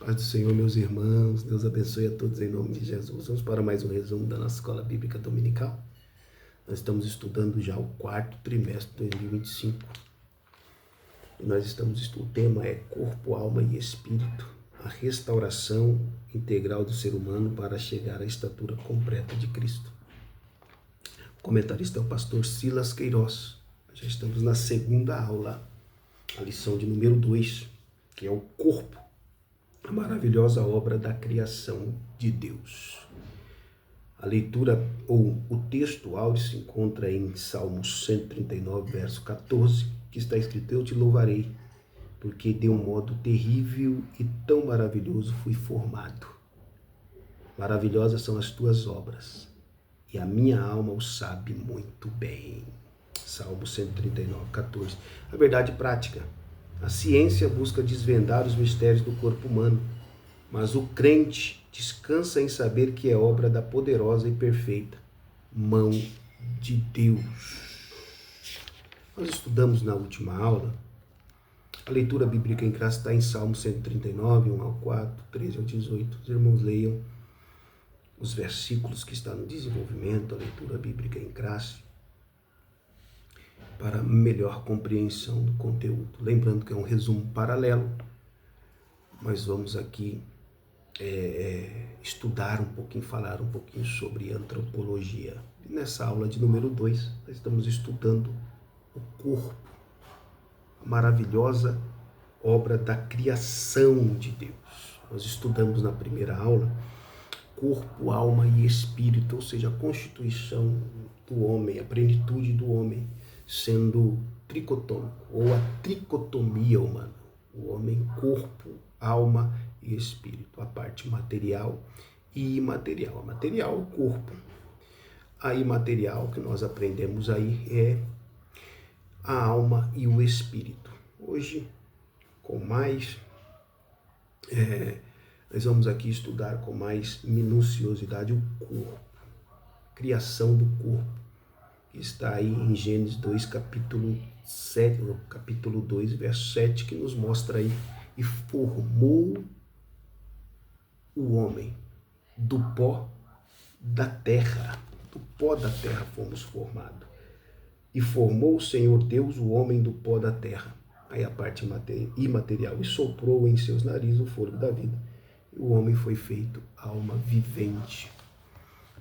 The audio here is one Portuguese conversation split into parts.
Paz do Senhor, meus irmãos. Deus abençoe a todos em nome de Jesus. Vamos para mais um resumo da nossa Escola Bíblica Dominical. Nós estamos estudando já o quarto trimestre de 2025. E nós o tema é Corpo, Alma e Espírito, a restauração integral do ser humano para chegar à estatura completa de Cristo. O comentarista é o pastor Silas Queiroz. Já estamos na segunda aula, a lição de número 2, que é o corpo, a maravilhosa obra da criação de Deus. A leitura, ou o texto áureo, se encontra em Salmos 139, verso 14, que está escrito: Eu te louvarei, porque de um modo terrível e tão maravilhoso fui formado. Maravilhosas são as tuas obras, e a minha alma o sabe muito bem. Salmo 139, 14. A verdade prática. A ciência busca desvendar os mistérios do corpo humano, mas o crente descansa em saber que é obra da poderosa e perfeita mão de Deus. Nós estudamos na última aula, a leitura bíblica em classe está em Salmo 139, 1 ao 4, 13 ao 18. Os irmãos leiam os versículos que estão no desenvolvimento, a leitura bíblica em classe, para melhor compreensão do conteúdo. Lembrando que é um resumo paralelo, mas vamos aqui estudar um pouquinho, falar um pouquinho sobre antropologia. E nessa aula de número 2, nós estamos estudando o corpo, a maravilhosa obra da criação de Deus. Nós estudamos na primeira aula corpo, alma e espírito, ou seja, a constituição do homem, a plenitude do homem, sendo tricotômico, ou a tricotomia humana. O homem, corpo, alma e espírito. A parte material e imaterial. A material, o corpo. A imaterial, que nós aprendemos aí, é a alma e o espírito. Hoje, com mais... nós vamos aqui estudar com mais minuciosidade o corpo. Criação do corpo. Está aí em Gênesis 2, capítulo 2, verso 7, que nos mostra aí: e formou o homem do pó da terra. Do pó da terra fomos formados. E formou o Senhor Deus o homem do pó da terra. Aí a parte imaterial. E soprou em seus narizes o fôlego da vida. E o homem foi feito alma vivente.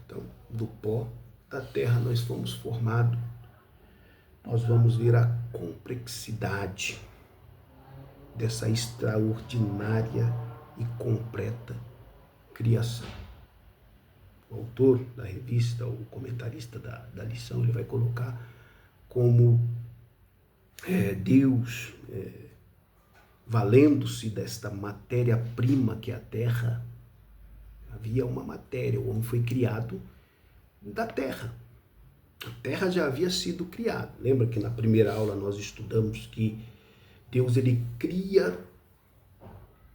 Então, do pó da terra nós fomos formados. Nós vamos ver a complexidade dessa extraordinária e completa criação. O autor da revista, o comentarista da lição, ele vai colocar como Deus, valendo-se desta matéria-prima que é a terra. Havia uma matéria, o homem foi criado da terra. A terra já havia sido criada. Lembra que na primeira aula nós estudamos que Deus, ele cria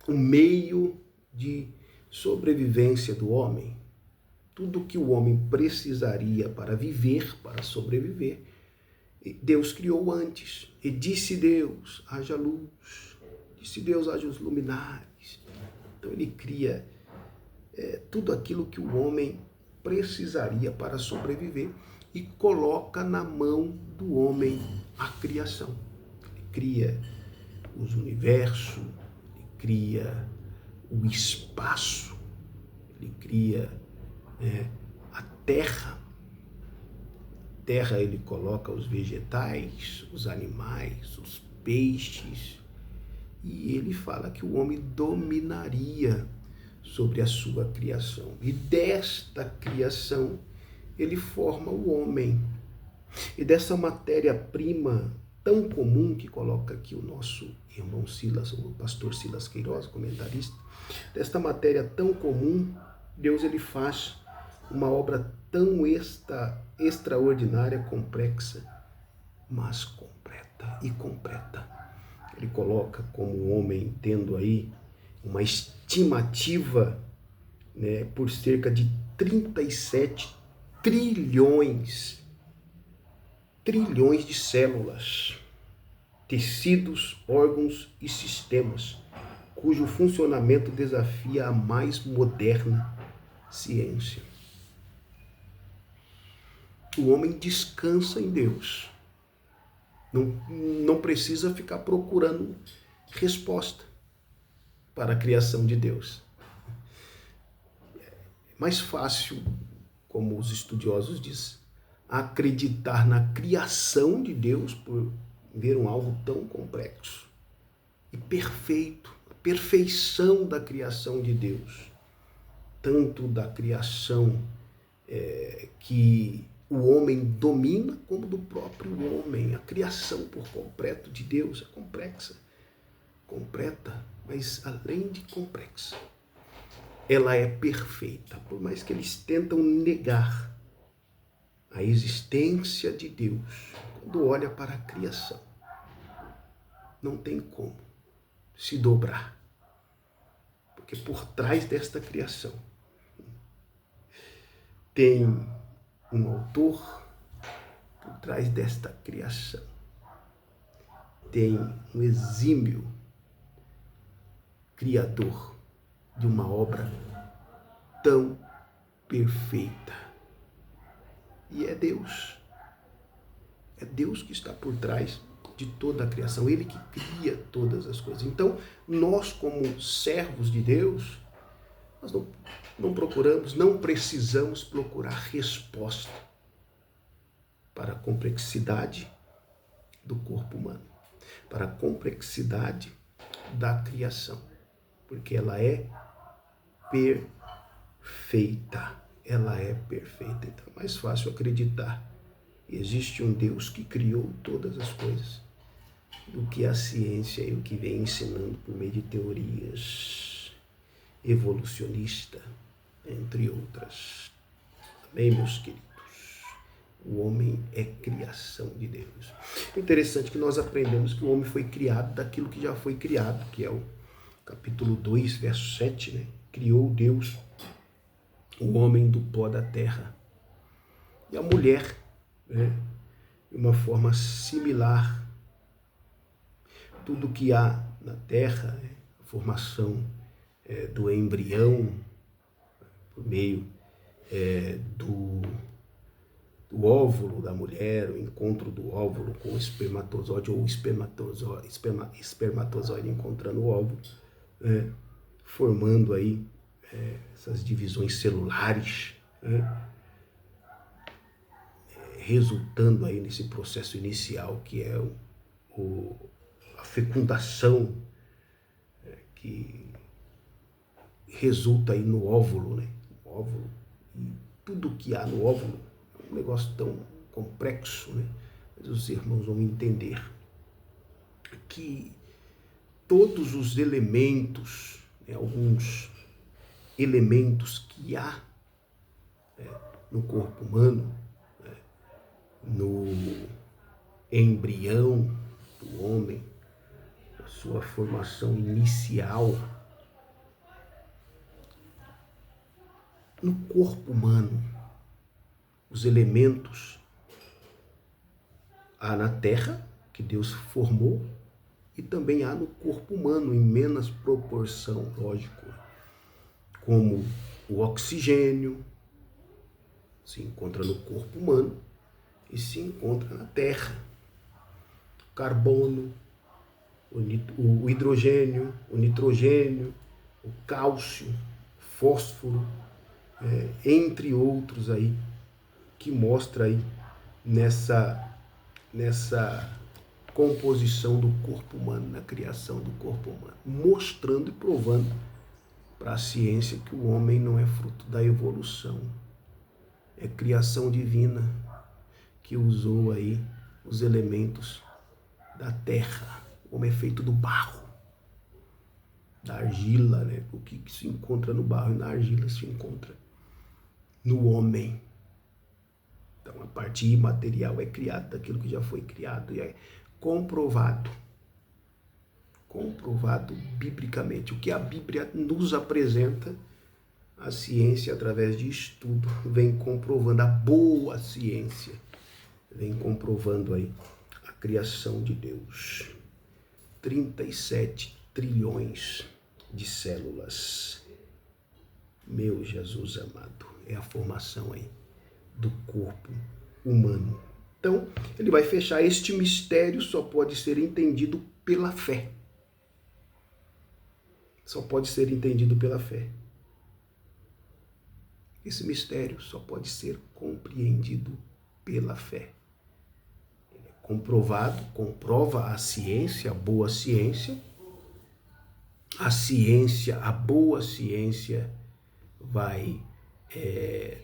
um meio de sobrevivência do homem. Tudo que o homem precisaria para viver, para sobreviver, Deus criou antes. E disse Deus: haja luz. Disse Deus: haja os luminares. Então ele cria tudo aquilo que o homem precisaria para sobreviver e coloca na mão do homem a criação. Ele cria os universos, ele cria o espaço, ele cria a terra. Terra ele coloca os vegetais, os animais, os peixes, e ele fala que o homem dominaria sobre a sua criação. E desta criação ele forma o homem. E dessa matéria-prima tão comum que coloca aqui o nosso irmão Silas, o pastor Silas Queiroz, comentarista, desta matéria tão comum, Deus ele faz uma obra tão extraordinária, complexa, mas completa. Ele coloca como o homem tendo aí uma estimativa, por cerca de 37 trilhões de células, tecidos, órgãos e sistemas cujo funcionamento desafia a mais moderna ciência. O homem descansa em Deus. Não precisa ficar procurando resposta para a criação de Deus. É mais fácil, como os estudiosos dizem, acreditar na criação de Deus por ver algo tão complexo e perfeito, a perfeição da criação de Deus, tanto da criação que o homem domina, como do próprio homem. A criação por completo de Deus é complexa, completa, mas além de complexa, ela é perfeita. Por mais que eles tentam negar a existência de Deus, quando olha para a criação, não tem como se dobrar, porque por trás desta criação tem um autor, por trás desta criação tem um exímio criador de uma obra tão perfeita. E é Deus. É Deus que está por trás de toda a criação. Ele que cria todas as coisas. Então, nós como servos de Deus, nós não procuramos, não precisamos procurar resposta para a complexidade do corpo humano, para a complexidade da criação, porque ela é perfeita. Ela é perfeita. Então é mais fácil acreditar que existe um Deus que criou todas as coisas do que a ciência e o que vem ensinando por meio de teorias evolucionistas, entre outras. Amém, meus queridos? O homem é criação de Deus. É interessante que nós aprendemos que o homem foi criado daquilo que já foi criado, que é o capítulo 2, verso 7, né? Criou Deus o homem do pó da terra. E a mulher, né? De uma forma similar. Tudo que há na terra, né? A formação do embrião, por meio do óvulo da mulher, o encontro do óvulo com o espermatozoide, ou o espermatozoide encontrando o óvulo, formando aí essas divisões celulares, resultando aí nesse processo inicial que é a fecundação, que resulta aí no óvulo, né? O óvulo, e tudo que há no óvulo é um negócio tão complexo, né? Mas os irmãos vão entender que todos os elementos, né, alguns elementos que há no corpo humano, né, no embrião do homem, a sua formação inicial, no corpo humano, os elementos há na terra, que Deus formou, e também há no corpo humano, em menos proporção, lógico, como o oxigênio se encontra no corpo humano e se encontra na terra. O carbono, o hidrogênio, o nitrogênio, o cálcio, o fósforo, entre outros aí, que mostra aí nessa composição do corpo humano, na criação do corpo humano, mostrando e provando para a ciência que o homem não é fruto da evolução, é criação divina que usou aí os elementos da terra. O homem é feito do barro, da argila, né? O que se encontra no barro e na argila se encontra no homem. Então a parte imaterial é criada daquilo que já foi criado e é comprovado biblicamente. O que a Bíblia nos apresenta, a ciência, através de estudo, vem comprovando, a boa ciência vem comprovando aí a criação de Deus. 37 trilhões de células. Meu Jesus amado, é a formação aí do corpo humano. Então, ele vai fechar: este mistério só pode ser entendido pela fé. Só pode ser entendido pela fé. Esse mistério só pode ser compreendido pela fé. Ele é comprovado, comprova a ciência, a boa ciência. A ciência, a boa ciência vai,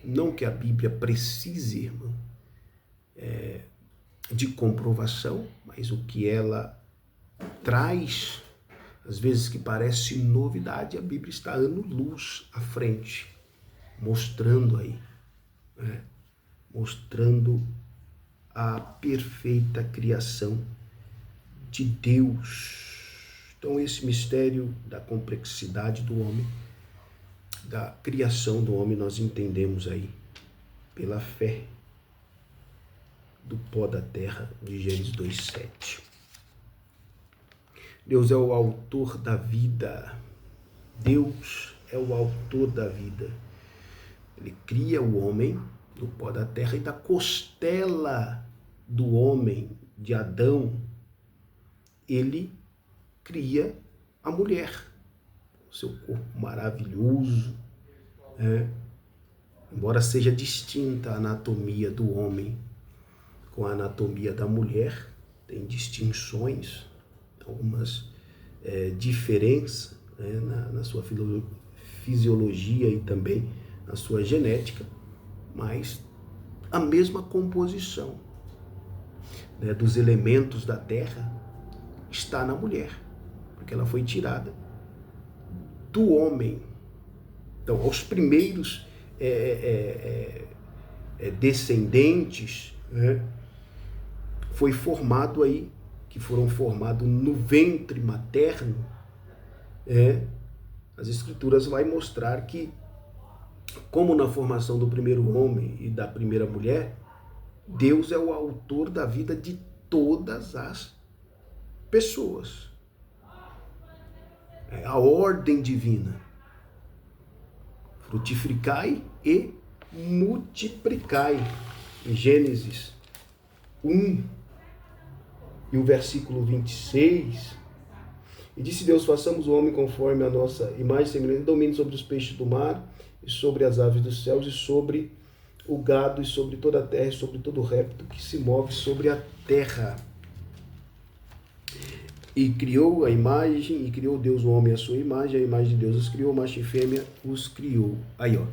não que a Bíblia precise, irmão, de comprovação, mas o que ela traz, às vezes que parece novidade, a Bíblia está ano-luz à frente, mostrando aí, mostrando a perfeita criação de Deus. Então, esse mistério da complexidade do homem, da criação do homem, nós entendemos aí pela fé do pó da terra, de Gênesis 2:7. Deus é o autor da vida. Deus é o autor da vida. Ele cria o homem do pó da terra, e da costela do homem, de Adão, ele cria a mulher. O seu corpo maravilhoso, embora seja distinta a anatomia do homem com a anatomia da mulher, tem distinções, algumas diferenças, na sua fisiologia e também na sua genética, mas a mesma composição, dos elementos da terra está na mulher, porque ela foi tirada do homem. Então, aos primeiros descendentes, foi formado aí, que foram formados no ventre materno, as Escrituras vai mostrar que, como na formação do primeiro homem e da primeira mulher, Deus é o autor da vida de todas as pessoas. É a ordem divina. Frutificai e multiplicai. Em Gênesis 1 e o versículo 26. E disse Deus: façamos o homem conforme a nossa imagem e semelhança, domine sobre os peixes do mar, e sobre as aves dos céus, e sobre o gado, e sobre toda a terra, e sobre todo réptil que se move sobre a terra. E criou a imagem, e criou Deus o homem à sua imagem, a imagem de Deus os criou, macho e fêmea os criou. Aí, ó.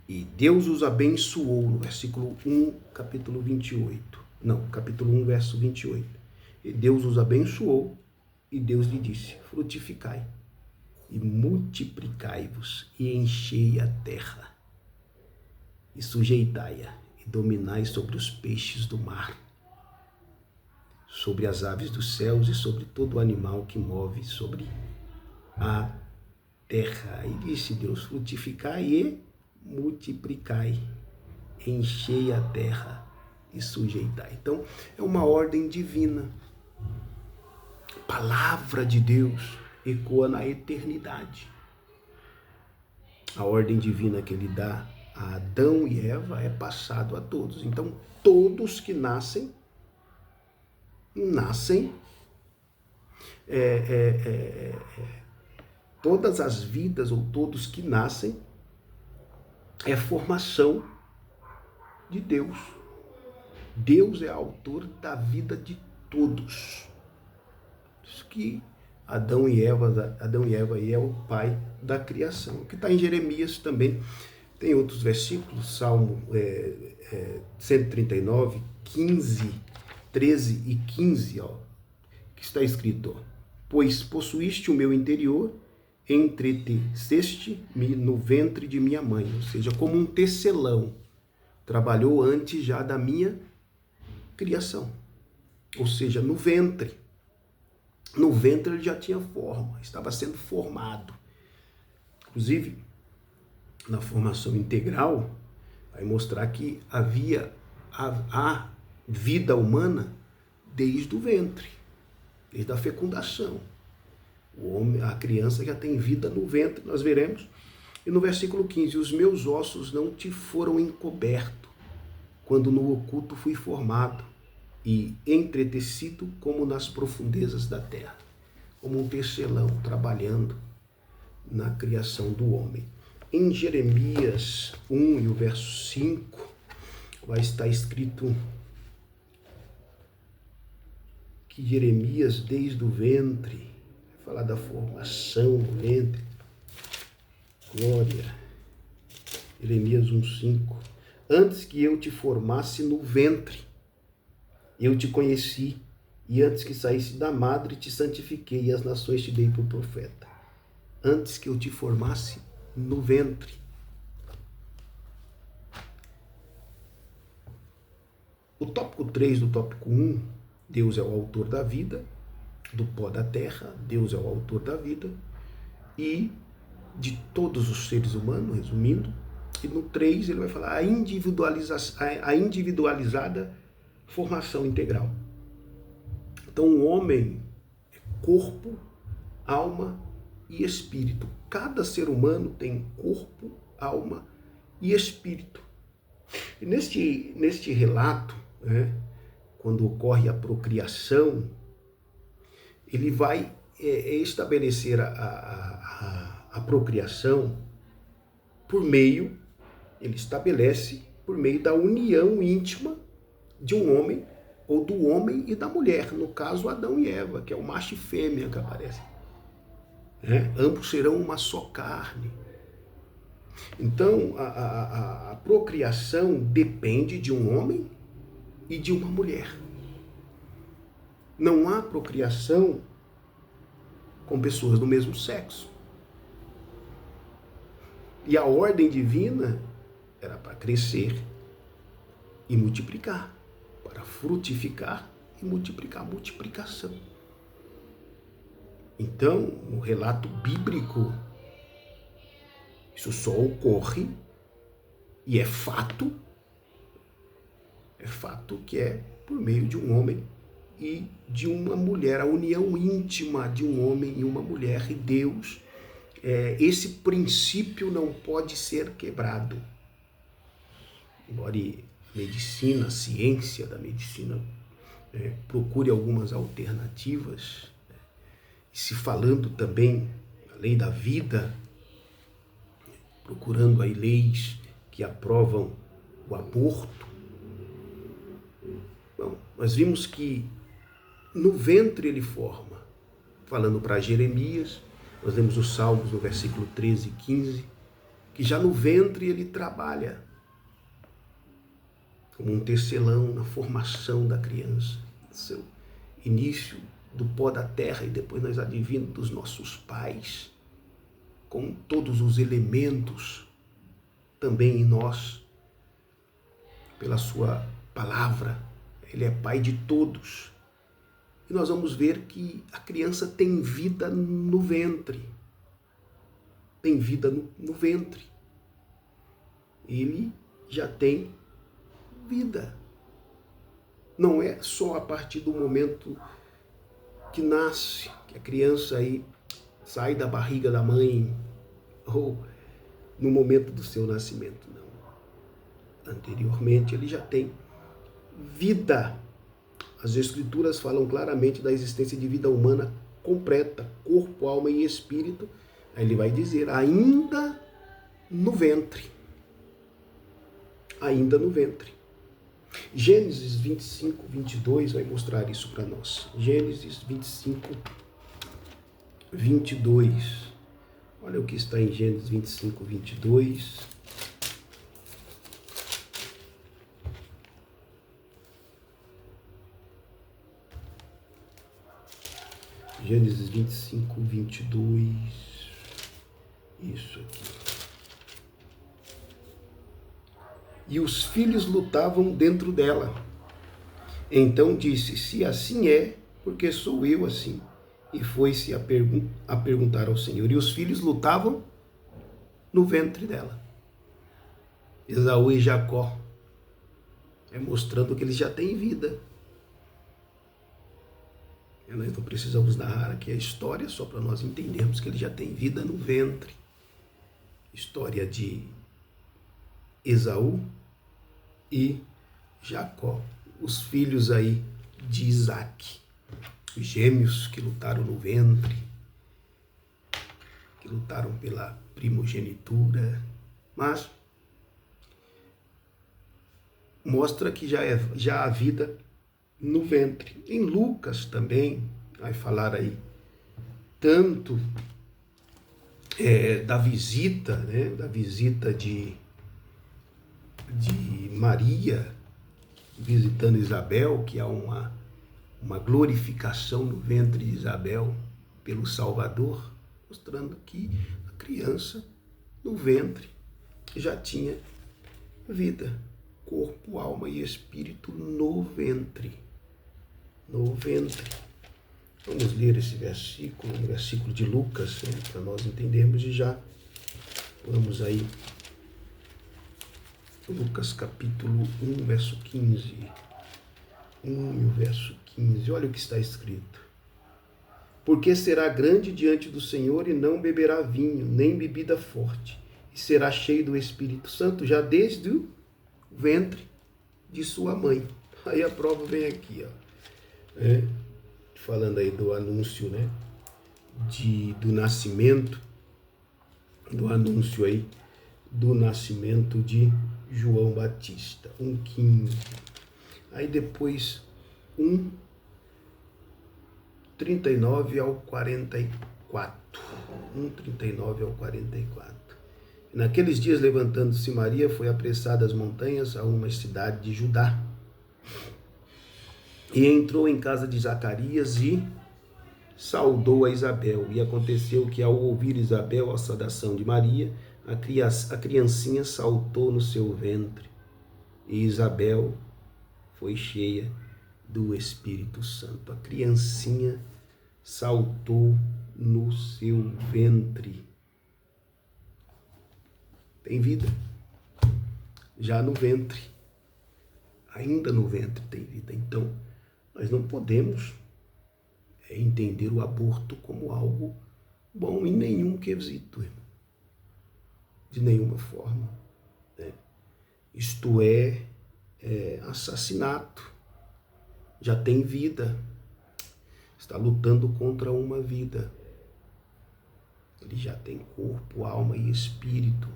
E Deus os abençoou, no versículo 1, capítulo 28. Não, capítulo 1, verso 28. E Deus os abençoou, e Deus lhe disse: frutificai, e multiplicai-vos, e enchei a terra, e sujeitai-a, e dominai sobre os peixes do mar, sobre as aves dos céus, e sobre todo animal que move sobre a terra. E disse Deus: frutificai e multiplicai, enchei a terra e sujeitai. Então, é uma ordem divina. A palavra de Deus ecoa na eternidade. A ordem divina que ele dá a Adão e Eva é passado a todos. Então, todos que nascem, todas as vidas, ou todos que nascem, é formação de Deus. Deus é autor da vida de todos. Isso que Adão e Eva aí é o pai da criação. O que está em Jeremias também, tem outros versículos, Salmo 139, 15, 13 e 15, ó, que está escrito: pois possuíste o meu interior, entreteceste-me no ventre de minha mãe. Ou seja, como um tecelão, trabalhou antes já da minha criação. Ou seja, no ventre. No ventre ele já tinha forma, estava sendo formado. Inclusive, na formação integral, vai mostrar que havia a vida humana desde o ventre, desde a fecundação. O homem, a criança já tem vida no ventre, nós veremos. E no versículo 15, os meus ossos não te foram encobertos, quando no oculto fui formado e entretecido como nas profundezas da terra, como um tecelão trabalhando na criação do homem. Em Jeremias 1 e o verso 5, vai estar escrito que Jeremias, desde o ventre, vai falar da formação do ventre. Glória. Jeremias 1:5. Antes que eu te formasse no ventre, eu te conheci, e antes que saísse da madre te santifiquei, e as nações te dei por profeta. Antes que eu te formasse no ventre. O tópico 3 do tópico 1, Deus é o autor da vida, do pó da terra, Deus é o autor da vida, e de todos os seres humanos, resumindo. E no 3 ele vai falar a individualizada formação integral. Então o homem é corpo, alma e espírito. Cada ser humano tem corpo, alma e espírito. E neste relato, né, quando ocorre a procriação, ele vai estabelecer a procriação ele estabelece por meio da união íntima de um homem, ou do homem e da mulher, no caso Adão e Eva, que é o macho e fêmea que aparece. Ambos serão uma só carne. Então, a procriação depende de um homem e de uma mulher. Não há procriação com pessoas do mesmo sexo. E a ordem divina era para crescer e multiplicar, para frutificar e multiplicar, multiplicação. Então, no relato bíblico, isso só ocorre e é fato que é por meio de um homem e de uma mulher, a união íntima de um homem e uma mulher, e Deus, esse princípio não pode ser quebrado. Embora a ciência da medicina procure algumas alternativas, se falando também a lei da vida, procurando aí leis que aprovam o aborto. Bom, nós vimos que no ventre ele forma, falando para Jeremias, nós lemos os Salmos no versículo 13 e 15, que já no ventre ele trabalha como um tecelão na formação da criança, seu início do pó da terra e depois nós advindo dos nossos pais, com todos os elementos também em nós, pela sua palavra. Ele é pai de todos. E nós vamos ver que a criança tem vida no ventre. Tem vida no ventre. Ele já tem vida. Não é só a partir do momento que nasce, que a criança aí sai da barriga da mãe, ou no momento do seu nascimento, não. Anteriormente ele já tem vida. As Escrituras falam claramente da existência de vida humana completa, corpo, alma e espírito. Aí ele vai dizer, ainda no ventre. Ainda no ventre. Gênesis 25, 22 vai mostrar isso para nós. Gênesis 25, 22. Olha o que está em Gênesis 25, 22. Gênesis 25, 22. Isso aqui. E os filhos lutavam dentro dela. Então disse, se assim é, porque sou eu assim? E foi-se a perguntar ao Senhor. E os filhos lutavam no ventre dela. Esaú e Jacó. Mostrando que eles já têm vida. Nós não precisamos narrar aqui a história, só para nós entendermos que ele já tem vida no ventre. História de Esaú e Jacó, os filhos aí de Isaac, os gêmeos que lutaram no ventre, que lutaram pela primogenitura, mas mostra que já há vida no ventre. Em Lucas também vai falar aí tanto da visita, né, da visita de Maria visitando Isabel, que há uma glorificação no ventre de Isabel pelo Salvador, mostrando que a criança no ventre já tinha vida, corpo, alma e espírito no ventre. No ventre. Vamos ler esse versículo, um versículo de Lucas, né, para nós entendermos e já vamos aí. Lucas capítulo 1, verso 15. 1 e o verso 15. Olha o que está escrito. Porque será grande diante do Senhor e não beberá vinho, nem bebida forte, e será cheio do Espírito Santo já desde o ventre de sua mãe. Aí a prova vem aqui, ó. Falando aí do anúncio, né? Do nascimento, do anúncio aí do nascimento de João Batista, 1,15. Aí depois 1,39 ao 44. 1,39 ao 44. Naqueles dias, levantando-se Maria, foi apressada às montanhas a uma cidade de Judá. E entrou em casa de Zacarias e saudou a Isabel. E aconteceu que, ao ouvir Isabel a saudação de Maria, a criancinha saltou no seu ventre. E Isabel foi cheia do Espírito Santo. A criancinha saltou no seu ventre. Tem vida. Já no ventre. Ainda no ventre tem vida. Então, nós não podemos entender o aborto como algo bom em nenhum quesito. De nenhuma forma. Né? Isto é assassinato. Já tem vida. Está lutando contra uma vida. Ele já tem corpo, alma e espírito.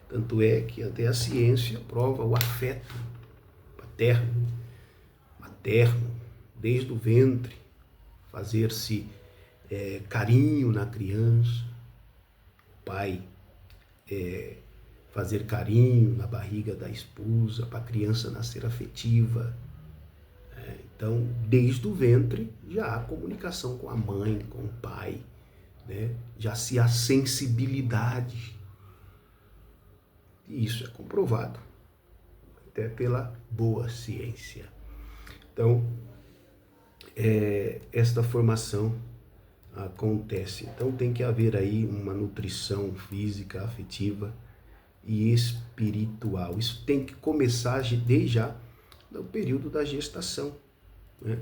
Tanto é que até a ciência prova o afeto paterno, materno, desde o ventre, fazer-se carinho na criança, o pai fazer carinho na barriga da esposa, para a criança nascer afetiva. Então, desde o ventre, já há comunicação com a mãe, com o pai, né? Já se há sensibilidade. E isso é comprovado, até pela boa ciência. Então, esta formação acontece. Então, tem que haver aí uma nutrição física, afetiva e espiritual. Isso tem que começar desde já no período da gestação. Né?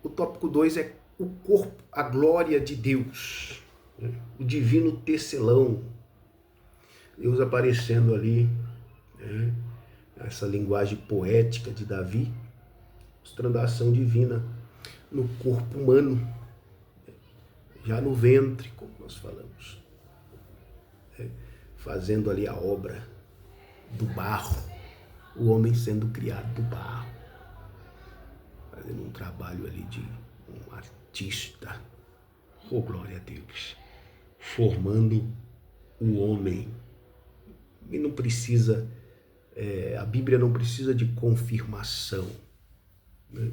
O tópico 2 é o corpo, a glória de Deus, né? O divino tecelão, Deus aparecendo ali, né? Essa linguagem poética de Davi, mostrando a ação divina no corpo humano, já no ventre, como nós falamos, fazendo ali a obra do barro, o homem sendo criado do barro, fazendo um trabalho ali de um artista, oh glória a Deus, formando o homem. E não precisa, a Bíblia não precisa de confirmação, né?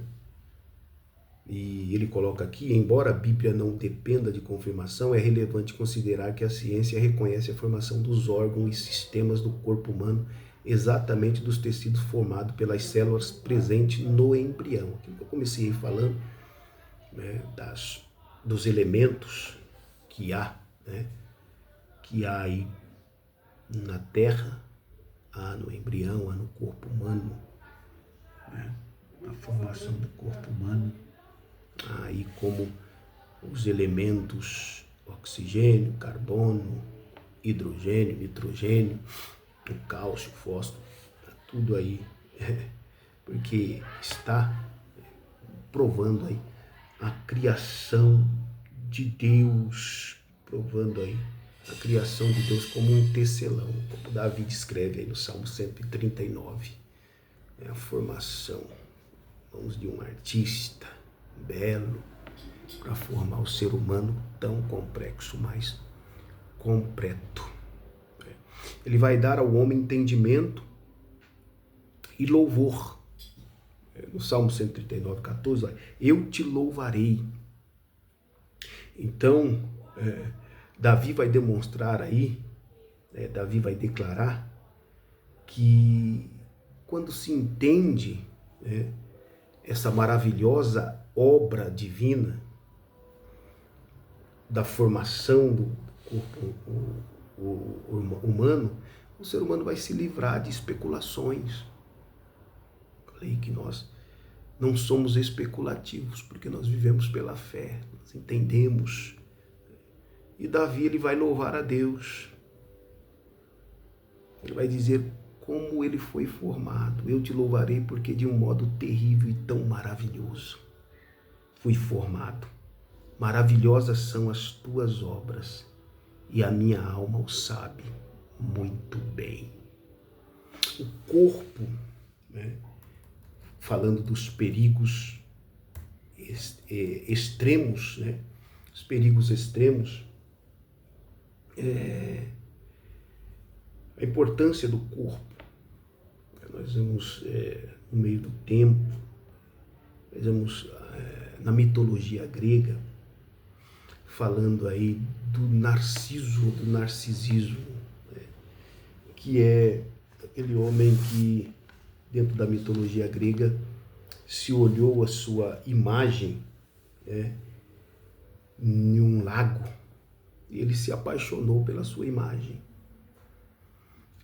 E ele coloca aqui, embora a Bíblia não dependa de confirmação, é relevante considerar que a ciência reconhece a formação dos órgãos e sistemas do corpo humano, exatamente dos tecidos formados pelas células presentes no embrião. Aquilo que eu comecei falando, né, dos elementos que há, né, que há aí na terra, há no embrião, há no corpo humano, né, a formação do corpo humano. aí como os elementos oxigênio, carbono, hidrogênio, nitrogênio, o cálcio, o fósforo, tá tudo aí, porque está provando aí a criação de Deus, provando aí a criação de Deus como um tecelão, como Davi descreve aí no Salmo 139. É a formação, mãos de um artista belo, para formar o ser humano tão complexo, mas completo. Ele vai dar ao homem entendimento e louvor. No Salmo 139, 14, eu te louvarei. Então, Davi vai demonstrar aí, Davi vai declarar que quando se entende essa maravilhosa obra divina da formação do corpo humano, o ser humano vai se livrar de especulações. Falei que nós não somos especulativos, porque nós vivemos pela fé, nós entendemos. E Davi, ele vai louvar a Deus. Ele vai dizer como ele foi formado. Eu te louvarei porque de um modo terrível e tão maravilhoso fui formado. Maravilhosas são as tuas obras e a minha alma o sabe muito bem. O corpo, falando dos perigos extremos, os perigos extremos, a importância do corpo. Nós vemos no meio do tempo, nós vemos na mitologia grega, falando aí do narciso, do narcisismo, que é aquele homem que, dentro da mitologia grega, se olhou a sua imagem em um lago e ele se apaixonou pela sua imagem.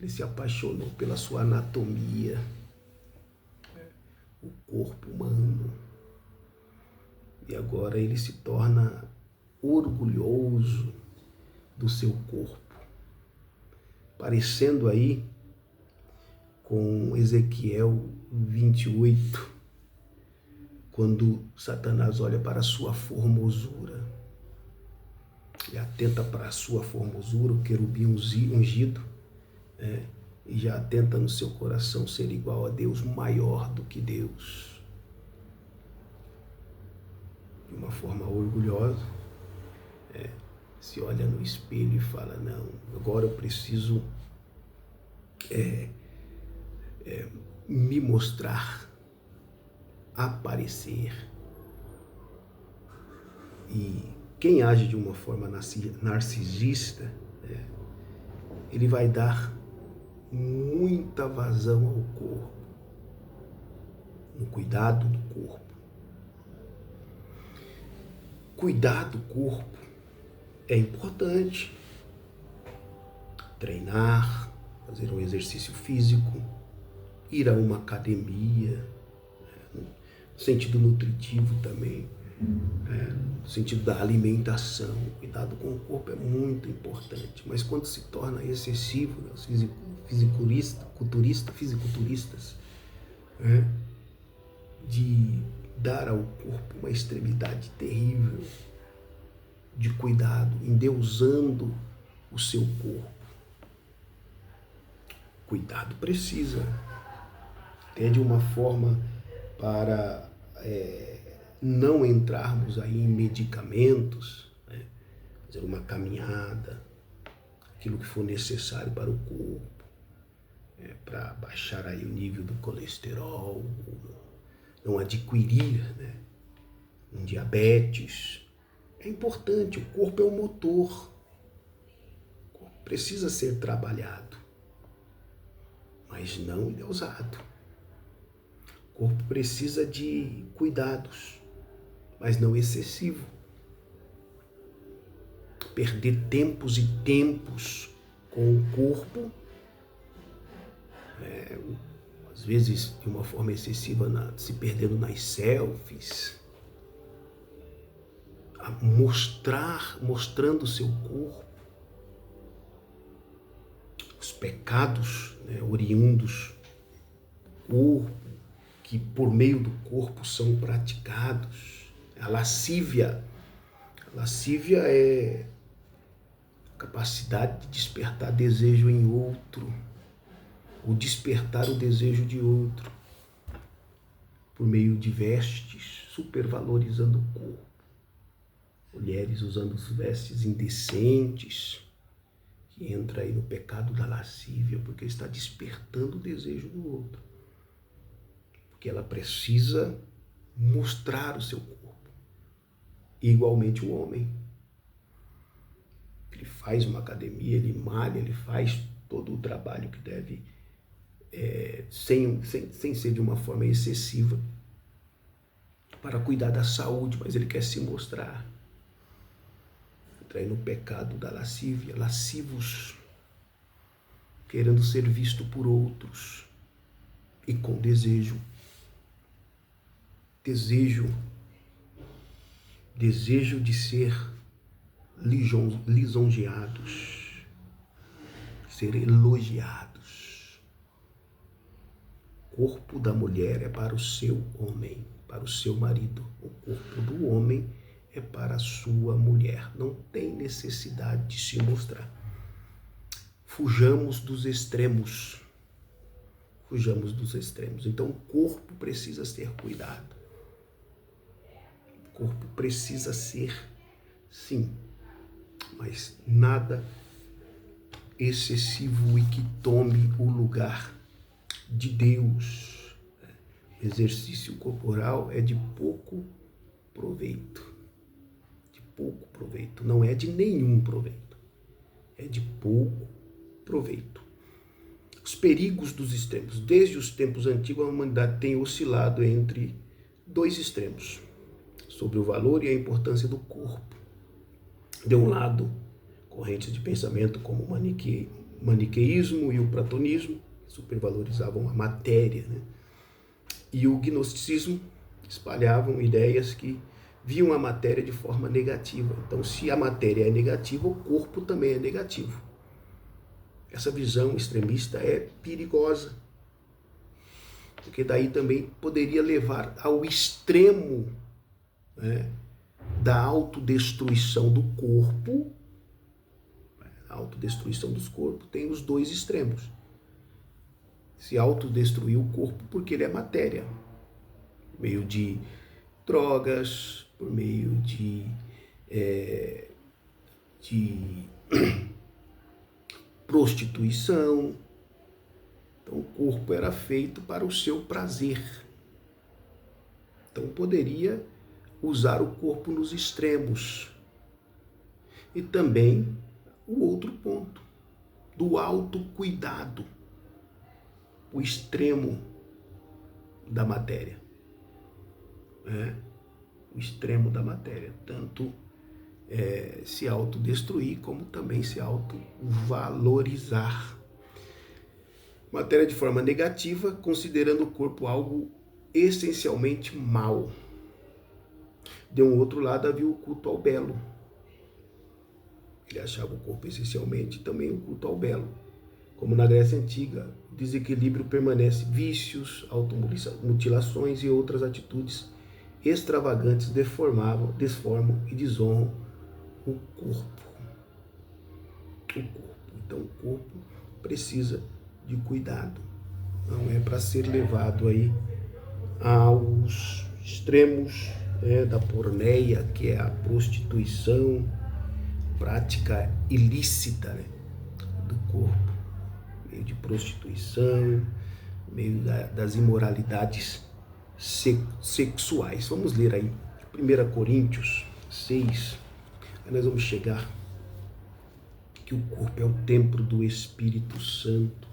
Ele se apaixonou pela sua anatomia, o corpo humano. E agora ele se torna orgulhoso do seu corpo, parecendo aí com Ezequiel 28, quando Satanás olha para a sua formosura, e atenta para a sua formosura, o querubim ungido, e já atenta no seu coração ser igual a Deus, maior do que Deus. De uma forma orgulhosa, se olha no espelho e fala, não, agora eu preciso me mostrar, aparecer. E quem age de uma forma narcisista, ele vai dar muita vazão ao corpo, no cuidado do corpo. Cuidar do corpo é importante. Treinar, fazer um exercício físico, ir a uma academia, no sentido nutritivo também, no sentido da alimentação. Cuidado com o corpo é muito importante, mas quando se torna excessivo, os fisiculturistas, de dar ao corpo uma extremidade terrível de cuidado, endeusando o seu corpo. Cuidado precisa, até de uma forma para não entrarmos aí em medicamentos, fazer uma caminhada, aquilo que for necessário para o corpo, para baixar aí o nível do colesterol, não adquirir um diabetes. É importante, o corpo é um motor, o corpo precisa ser trabalhado, mas não endeusado. O corpo precisa de cuidados, mas não excessivo. Perder tempos e tempos com o corpo, às vezes de uma forma excessiva, se perdendo nas selfies, mostrando o seu corpo, os pecados, né, oriundos do corpo, que por meio do corpo são praticados. A lascívia é a capacidade de despertar desejo em outro, ou despertar o desejo de outro, por meio de vestes, supervalorizando o corpo. Mulheres usando vestes indecentes, que entra aí no pecado da lascívia, porque está despertando o desejo do outro. Porque ela precisa mostrar o seu corpo. E igualmente o homem. Ele faz uma academia, ele malha, ele faz todo o trabalho que deve, sem ser de uma forma excessiva, para cuidar da saúde, mas ele quer se mostrar. Entra aí no pecado da lascívia, lascivos, querendo ser visto por outros e com desejo de ser lisonjeados, ser elogiados. O corpo da mulher é para o seu homem, para o seu marido. O corpo do homem é para a sua mulher. Não tem necessidade de se mostrar. Fujamos dos extremos. Então o corpo precisa ser cuidado. O corpo precisa ser, sim, mas nada excessivo e que tome o lugar de Deus. Exercício corporal é de pouco proveito. Não é de nenhum proveito. É de pouco proveito. Os perigos dos extremos. Desde os tempos antigos, a humanidade tem oscilado entre dois extremos, sobre o valor e a importância do corpo. De um lado, correntes de pensamento como o maniqueísmo e o platonismo, que supervalorizavam a matéria, né? E o gnosticismo espalhavam ideias que viam a matéria de forma negativa. Então, se a matéria é negativa, o corpo também é negativo. Essa visão extremista é perigosa, porque daí também poderia levar ao extremo, né, da autodestruição do corpo. A autodestruição dos corpos tem os dois extremos. Se autodestruir o corpo porque ele é matéria, por meio de drogas, por meio de prostituição. Então o corpo era feito para o seu prazer. Então poderia usar o corpo nos extremos. E também o outro ponto, do autocuidado, o extremo da matéria. O extremo da matéria, tanto se autodestruir como também se autovalorizar. Matéria de forma negativa, considerando o corpo algo essencialmente mal. De um outro lado havia o culto ao belo. Ele achava o corpo essencialmente também o culto ao belo. Como na Grécia Antiga, o desequilíbrio permanece, vícios, automutilações e outras atitudes extravagantes desformam e desonram o corpo. Então o corpo precisa de cuidado. Não é para ser levado aí aos extremos, da porneia, que é a prostituição, prática ilícita, né, do corpo, meio de prostituição, meio das imoralidades sexuais. Vamos ler aí 1 Coríntios 6, aí nós vamos chegar que o corpo é o templo do Espírito Santo,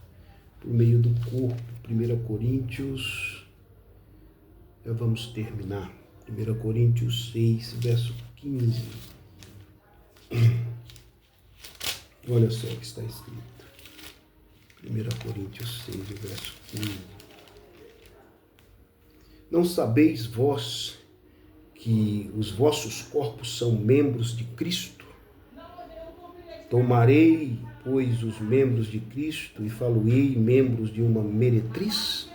por meio do corpo. 1 Coríntios, vamos terminar, 1 Coríntios 6, verso 15. Olha só o que está escrito. 1 Coríntios 6, verso 15. Não sabeis vós que os vossos corpos são membros de Cristo? Tomarei, pois, os membros de Cristo e falo-ei membros de uma meretriz?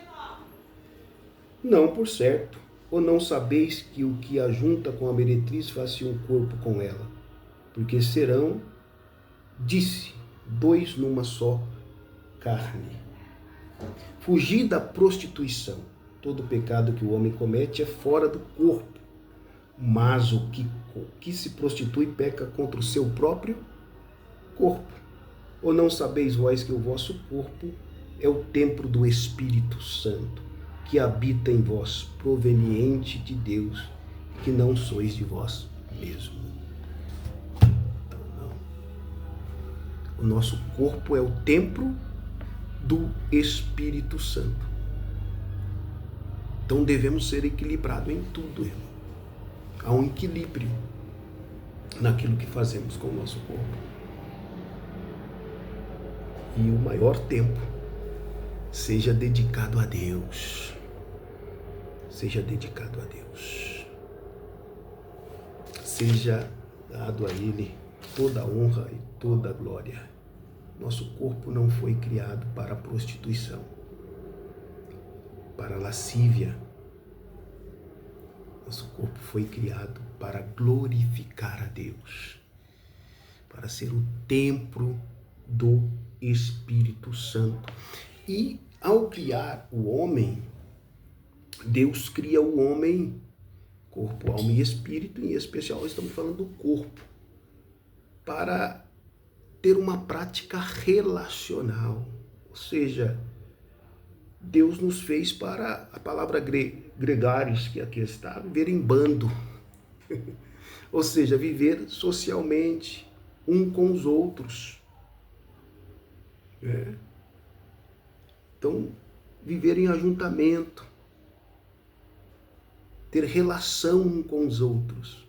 Não, por certo. Ou não sabeis que o que ajunta com a meretriz faz-se um corpo com ela? Porque serão, disse, dois numa só carne. Fugir da prostituição. Todo pecado que o homem comete é fora do corpo, mas o que se prostitui peca contra o seu próprio corpo. Ou não sabeis vós que o vosso corpo é o templo do Espírito Santo, que habita em vós, proveniente de Deus, que não sois de vós mesmo? Então, não. O nosso corpo é o templo do Espírito Santo. Então devemos ser equilibrados em tudo, irmão. Há um equilíbrio naquilo que fazemos com o nosso corpo. E o maior tempo seja dedicado a Deus. Seja dedicado a Deus. Seja dado a Ele toda a honra e toda a glória. Nosso corpo não foi criado para a prostituição, para a lascívia. Nosso corpo foi criado para glorificar a Deus, para ser o templo do Espírito Santo. E ao criar o homem, Deus cria o homem, corpo, alma e espírito, em especial estamos falando do corpo, para ter uma prática relacional. Ou seja, Deus nos fez para, a palavra gregares, que aqui está, viver em bando. Ou seja, viver socialmente, um com os outros. Então, viver em ajuntamento, ter relação um com os outros.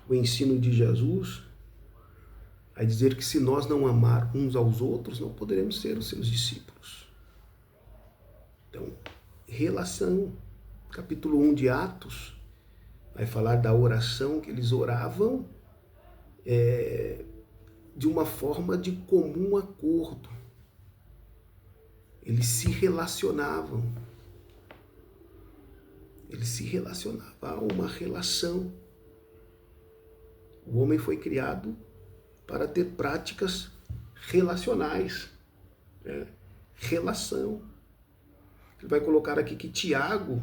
O ensino de Jesus vai dizer que se nós não amar uns aos outros, não poderemos ser os seus discípulos. Então, relação. Capítulo 1 de Atos vai falar da oração que eles oravam de uma forma de comum acordo. Eles se relacionavam. Eles se relacionavam. Há uma relação. O homem foi criado para ter práticas relacionais. Relação. Ele vai colocar aqui que Tiago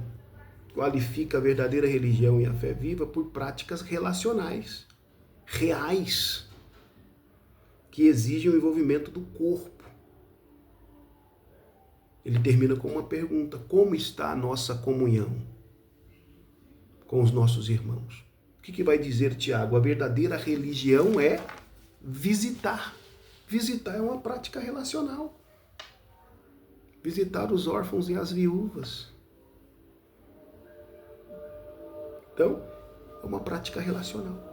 qualifica a verdadeira religião e a fé viva por práticas relacionais, reais, que exigem o envolvimento do corpo. Ele termina com uma pergunta: como está a nossa comunhão com os nossos irmãos? O que vai dizer Tiago? A verdadeira religião é visitar. Visitar é uma prática relacional. Visitar os órfãos e as viúvas. Então, é uma prática relacional.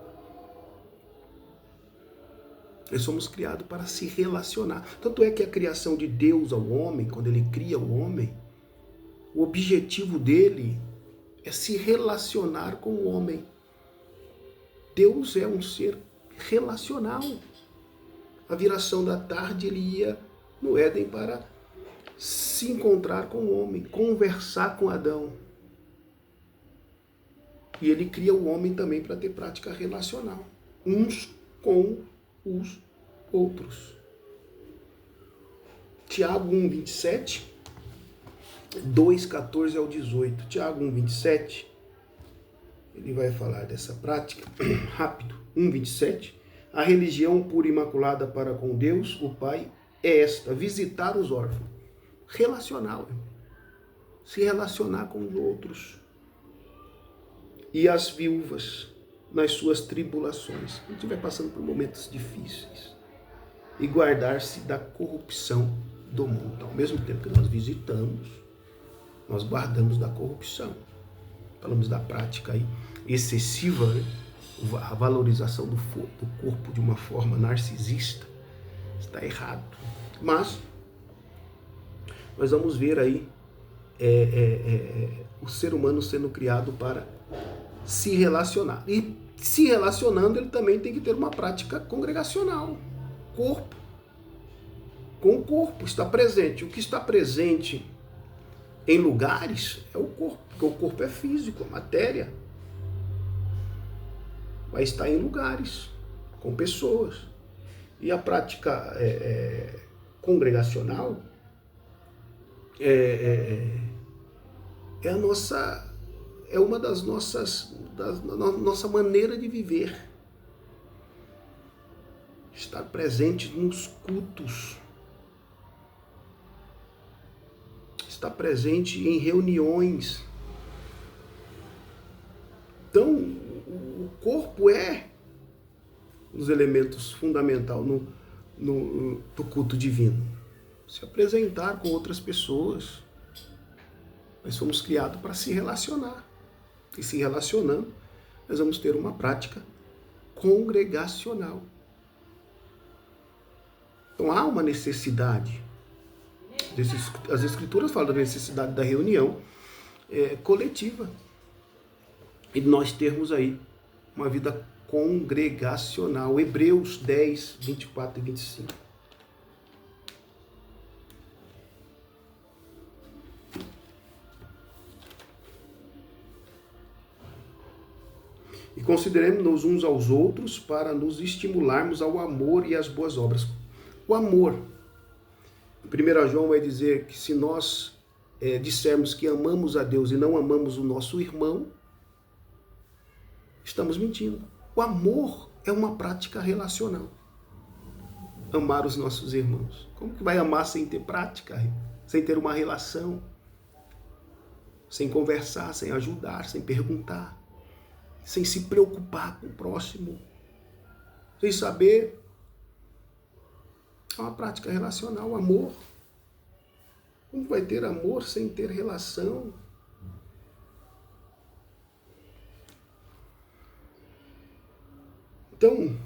Nós somos criados para se relacionar. Tanto é que a criação de Deus ao homem, quando ele cria o homem, o objetivo dele é se relacionar com o homem. Deus é um ser relacional. A viração da tarde ele ia no Éden para se encontrar com o homem, conversar com Adão. E ele cria o homem também para ter prática relacional, uns com os outros. Tiago 1:27, 2:14 ao 18. Tiago 1:27, ele vai falar dessa prática, rápido. 1:27, a religião pura e imaculada para com Deus, o Pai, é esta: visitar os órfãos. Relacional, se relacionar com os outros. E as viúvas nas suas tribulações, quando estiver passando por momentos difíceis, e guardar-se da corrupção do mundo. Então, ao mesmo tempo que nós visitamos, nós guardamos da corrupção. Falamos da prática aí excessiva, né? A valorização do corpo de uma forma narcisista. Está errado. Mas nós vamos ver aí o ser humano sendo criado para se relacionar. E se relacionando, ele também tem que ter uma prática congregacional. Corpo com o corpo está presente. O que está presente em lugares é o corpo, porque o corpo é físico, a matéria. Mas está em lugares, com pessoas. E a prática congregacional é a nossa, é uma das nossas, nossa maneira de viver. Estar presente nos cultos, estar presente em reuniões. Então, o corpo é os elementos fundamentais do culto divino. Se apresentar com outras pessoas. Nós fomos criados para se relacionar. E se relacionando, nós vamos ter uma prática congregacional. Então há uma necessidade. As Escrituras falam da necessidade da reunião coletiva. E nós termos aí uma vida congregacional. Hebreus 10, 24 e 25. E consideremos-nos uns aos outros para nos estimularmos ao amor e às boas obras. O amor. 1 João vai dizer que se nós dissermos que amamos a Deus e não amamos o nosso irmão, estamos mentindo. O amor é uma prática relacional. Amar os nossos irmãos. Como que vai amar sem ter prática? Sem ter uma relação? Sem conversar, sem ajudar, sem perguntar? Sem se preocupar com o próximo? Sem saber? É uma prática relacional, amor. Como vai ter amor sem ter relação? Então,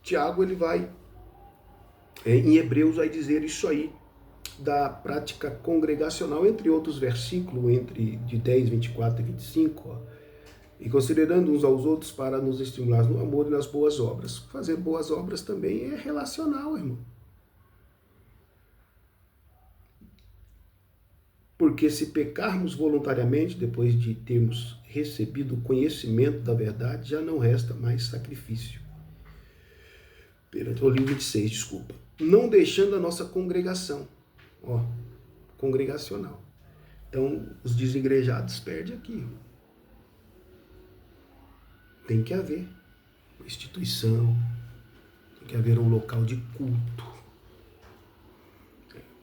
Tiago, ele vai, em Hebreus, vai dizer isso aí, da prática congregacional, entre outros versículos, de 10, 24 e 25, ó, e considerando uns aos outros para nos estimular no amor e nas boas obras. Fazer boas obras também é relacional, irmão. Porque se pecarmos voluntariamente, depois de termos recebido o conhecimento da verdade, já não resta mais sacrifício. O livro 26, desculpa. Não deixando a nossa congregação. Ó, congregacional. Então, os desigrejados perdem aqui. Tem que haver uma instituição, tem que haver um local de culto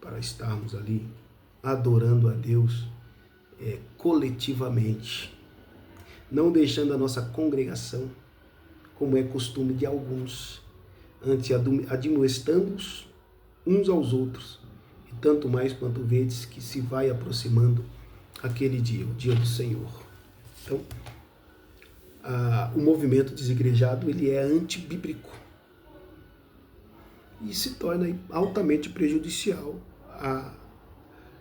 para estarmos ali adorando a Deus coletivamente, não deixando a nossa congregação, como é costume de alguns, antes admoestando-os uns aos outros, e tanto mais quanto vedes que se vai aproximando aquele dia, o dia do Senhor. Então, o movimento desigrejado, ele é antibíblico e se torna altamente prejudicial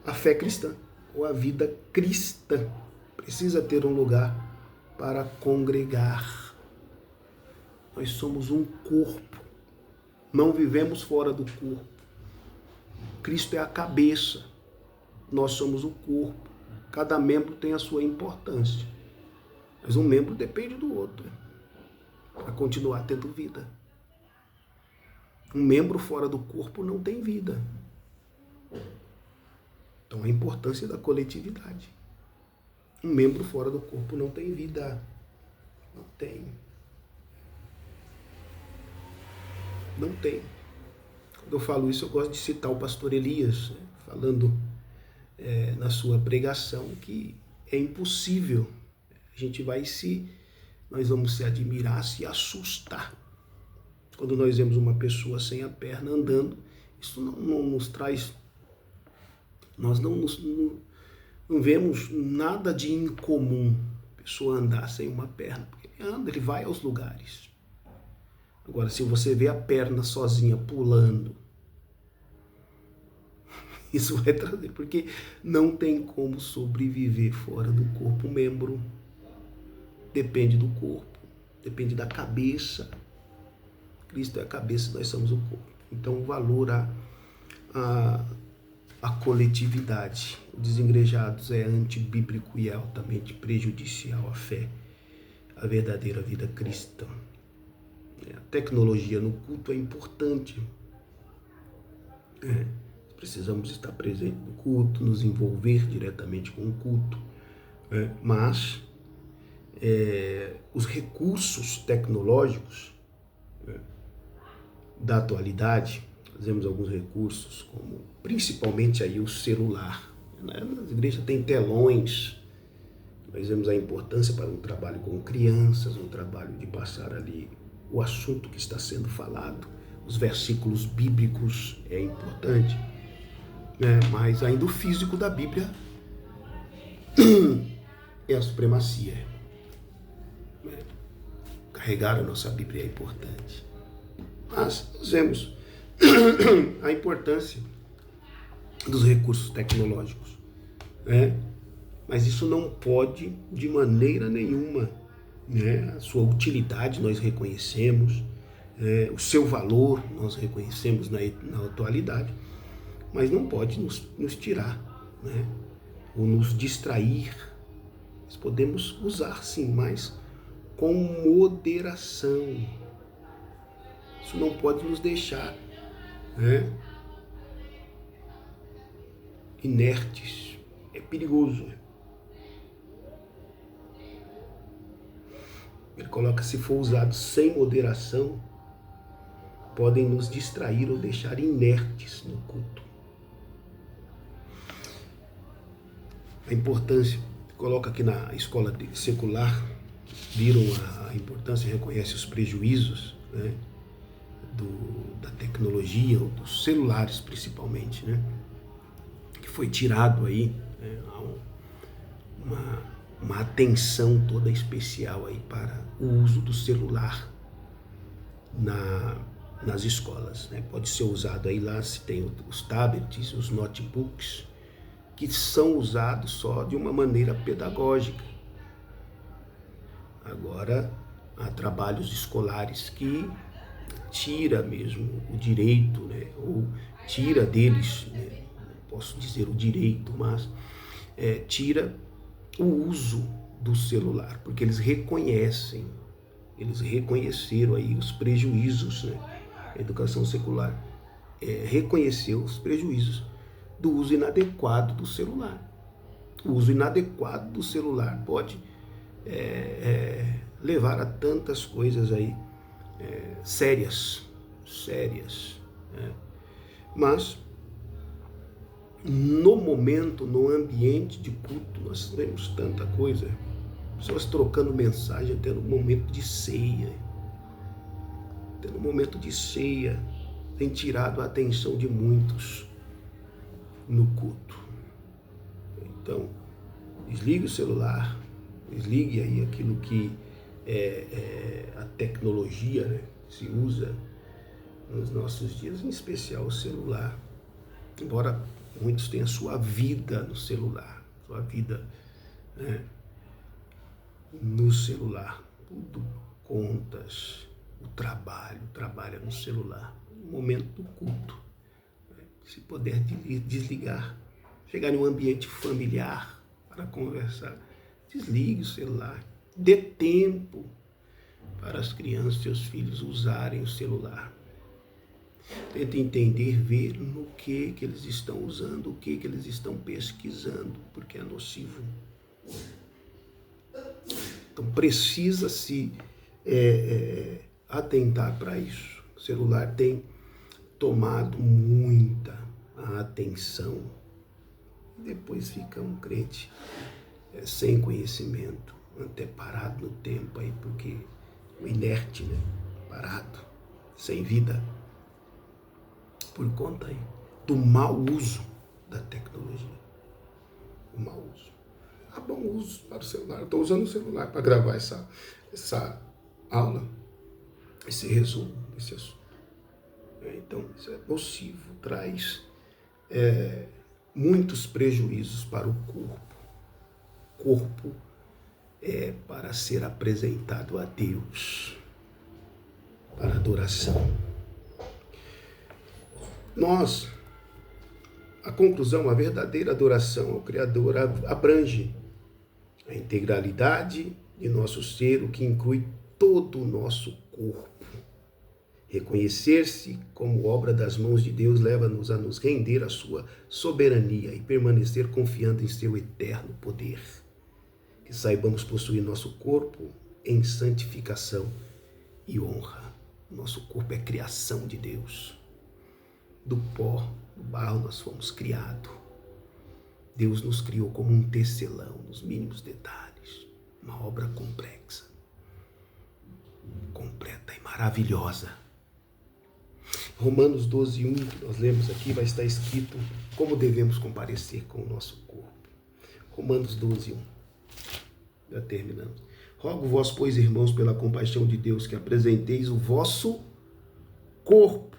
à fé cristã, ou à vida cristã. Precisa ter um lugar para congregar. Nós somos um corpo, não vivemos fora do corpo. Cristo é a cabeça, nós somos o corpo. Cada membro tem a sua importância, mas um membro depende do outro para continuar tendo vida. Um membro fora do corpo não tem vida. Então, a importância da coletividade. Um membro fora do corpo não tem vida. Não tem. Não tem. Quando eu falo isso, eu gosto de citar o pastor Elias, falando na sua pregação que é impossível. Nós vamos se admirar, se assustar. Quando nós vemos uma pessoa sem a perna andando, isso não nos traz... Nós não vemos nada de incomum a pessoa andar sem uma perna, porque ele anda, ele vai aos lugares. Agora, se você vê a perna sozinha pulando, isso vai trazer, porque não tem como sobreviver fora do corpo membro. depende do corpo, depende da cabeça. Cristo é a cabeça, nós somos o corpo. Então, o valor à coletividade. O Desengrejados é antibíblico e é altamente prejudicial à fé, à verdadeira vida cristã. A tecnologia no culto é importante. Precisamos estar presentes no culto, nos envolver diretamente com o culto. Mas os recursos tecnológicos da atualidade, fazemos alguns recursos, como principalmente aí o celular. Nas igrejas tem telões, nós vemos a importância para um trabalho com crianças, um trabalho de passar ali o assunto que está sendo falado, os versículos bíblicos é importante, mas ainda o físico da Bíblia é a supremacia. Carregar a nossa Bíblia é importante. Mas nós vemos a importância dos recursos tecnológicos. Mas isso não pode, de maneira nenhuma, a sua utilidade nós reconhecemos, o seu valor nós reconhecemos na atualidade, mas não pode nos tirar, ou nos distrair. Nós podemos usar sim, mas com moderação. Isso não pode nos deixar inertes. É perigoso. Ele coloca, se for usado sem moderação, podem nos distrair ou deixar inertes no culto. A importância, coloca aqui na escola secular, viram a importância e reconhecem os prejuízos, da tecnologia, ou dos celulares principalmente, que foi tirado aí uma atenção toda especial aí para o uso do celular nas escolas. Pode ser usado aí lá, se tem os tablets, os notebooks, que são usados só de uma maneira pedagógica. Agora, há trabalhos escolares que tira mesmo o direito, ou tira deles, não posso dizer o direito, mas tira o uso do celular, porque eles reconheceram aí os prejuízos, A educação secular reconheceu os prejuízos do uso inadequado do celular. O uso inadequado do celular pode levar a tantas coisas aí sérias, mas no momento, no ambiente de culto, nós vemos tanta coisa, pessoas trocando mensagem até no momento de ceia, tem tirado a atenção de muitos no culto. Então, desligue o celular, desligue aí aquilo que a tecnologia se usa nos nossos dias, em especial o celular. Embora muitos tenham sua vida no celular, sua vida no celular, tudo, contas, o trabalho, trabalha no celular. No momento do culto, se puder desligar, chegar em um ambiente familiar para conversar, desligue o celular, dê tempo para as crianças, seus filhos usarem o celular. Tente entender, ver no que eles estão usando, o que eles estão pesquisando, porque é nocivo. Então precisa se atentar para isso. O celular tem tomado muita atenção. Depois fica um crente sem conhecimento, até parado no tempo aí, porque o inerte, parado, sem vida, por conta aí do mau uso da tecnologia. O mau uso. Há bom uso para o celular. Estou usando o celular para gravar essa aula, esse resumo, esse assunto. Então, isso é nocivo, traz muitos prejuízos para o corpo. O corpo é para ser apresentado a Deus, para adoração. A conclusão, a verdadeira adoração ao Criador abrange a integralidade de nosso ser, o que inclui todo o nosso corpo. Reconhecer-se como obra das mãos de Deus leva-nos a nos render à sua soberania e permanecer confiando em seu eterno poder. Que saibamos possuir nosso corpo em santificação e honra. Nosso corpo é criação de Deus. Do pó, do barro nós fomos criados. Deus nos criou como um tecelão, nos mínimos detalhes. Uma obra complexa, completa e maravilhosa. Romanos 12:1, que nós lemos aqui, vai estar escrito como devemos comparecer com o nosso corpo. Romanos 12:1. Já terminamos. Rogo vós, pois, irmãos, pela compaixão de Deus, que apresenteis o vosso corpo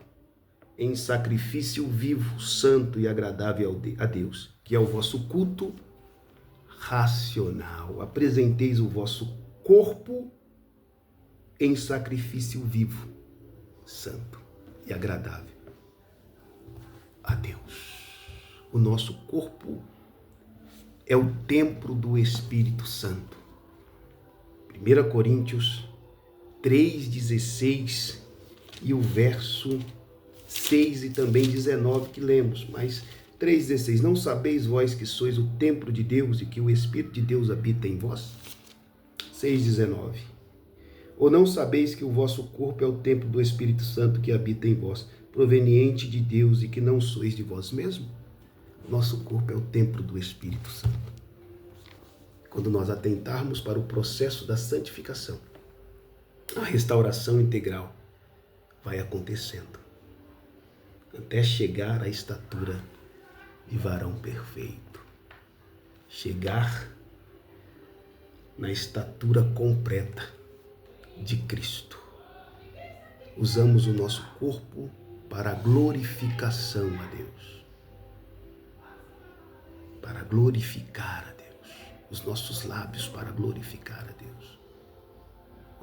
em sacrifício vivo, santo e agradável a Deus, que é o vosso culto racional. Apresenteis o vosso corpo em sacrifício vivo, santo e agradável a Deus. O nosso corpo é o templo do Espírito Santo. 1 Coríntios 3,16 e o verso 6 e também 19 que lemos, mas 3,16, não sabeis vós que sois o templo de Deus e que o Espírito de Deus habita em vós? 6,19, ou não sabeis que o vosso corpo é o templo do Espírito Santo que habita em vós, proveniente de Deus e que não sois de vós mesmos? Nosso corpo é o templo do Espírito Santo. Quando nós atentarmos para o processo da santificação, a restauração integral vai acontecendo, até chegar à estatura de varão perfeito. Chegar na estatura completa de Cristo. Usamos o nosso corpo para a glorificação a Deus. Para glorificar a Deus. Os nossos lábios para glorificar a Deus.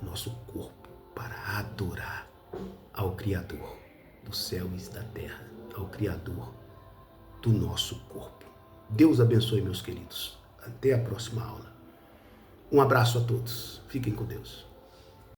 O nosso corpo para adorar ao Criador dos céus e da terra, ao Criador do nosso corpo. Deus abençoe, meus queridos. Até a próxima aula. Um abraço a todos. Fiquem com Deus.